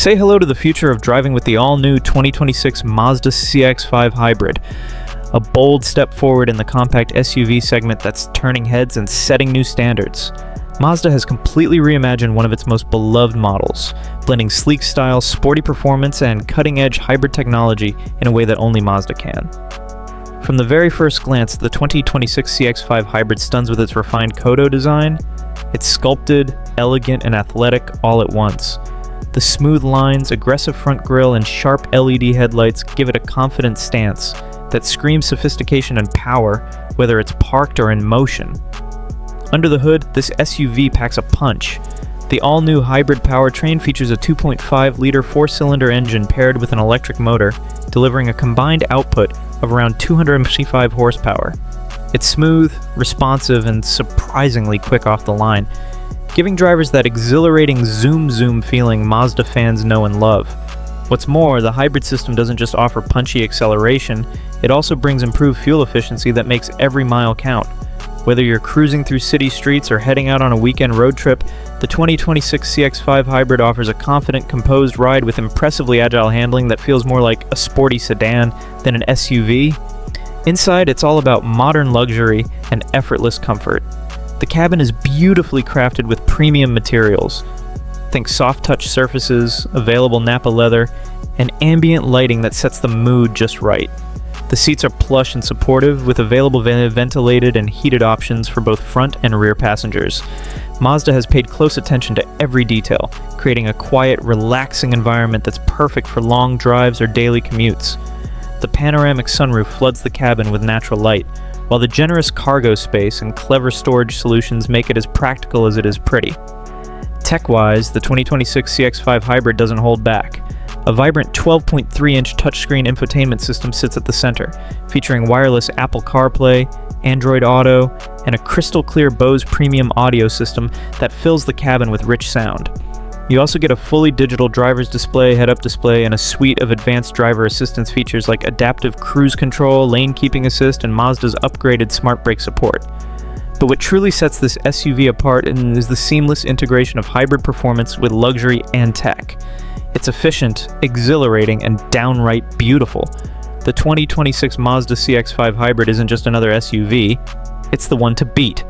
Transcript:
Say hello to the future of driving with the all-new 2026 Mazda CX-5 Hybrid. A bold step forward in the compact SUV segment that's turning heads and setting new standards. Mazda has completely reimagined one of its most beloved models, blending sleek style, sporty performance, and cutting-edge hybrid technology in a way that only Mazda can. From the very first glance, the 2026 CX-5 Hybrid stuns with its refined Kodo design. It's sculpted, elegant, and athletic all at once. The smooth lines, aggressive front grille, and sharp LED headlights give it a confident stance that screams sophistication and power, whether it's parked or in motion. Under the hood, this SUV packs a punch. The all-new hybrid powertrain features a 2.5-liter four-cylinder engine paired with an electric motor, delivering a combined output of around 255 horsepower. It's smooth, responsive, and surprisingly quick off the line, giving drivers that exhilarating zoom feeling Mazda fans know and love. What's more, the hybrid system doesn't just offer punchy acceleration, it also brings improved fuel efficiency that makes every mile count. Whether you're cruising through city streets or heading out on a weekend road trip, the 2026 CX-5 Hybrid offers a confident, composed ride with impressively agile handling that feels more like a sporty sedan than an SUV. Inside, it's all about modern luxury and effortless comfort. The cabin is beautifully crafted with premium materials. Think soft-touch surfaces, available Nappa leather, and ambient lighting that sets the mood just right. The seats are plush and supportive, with available ventilated and heated options for both front and rear passengers. Mazda has paid close attention to every detail, creating a quiet, relaxing environment that's perfect for long drives or daily commutes. The panoramic sunroof floods the cabin with natural light, while the generous cargo space and clever storage solutions make it as practical as it is pretty. Tech-wise, the 2026 CX-5 Hybrid doesn't hold back. A vibrant 12.3-inch touchscreen infotainment system sits at the center, featuring wireless Apple CarPlay, Android Auto, and a crystal-clear Bose premium audio system that fills the cabin with rich sound. You also get a fully digital driver's display, head-up display, and a suite of advanced driver assistance features like adaptive cruise control, lane keeping assist, and Mazda's upgraded smart brake support. But what truly sets this SUV apart is the seamless integration of hybrid performance with luxury and tech. It's efficient, exhilarating, and downright beautiful. The 2026 Mazda CX-5 Hybrid isn't just another SUV, it's the one to beat.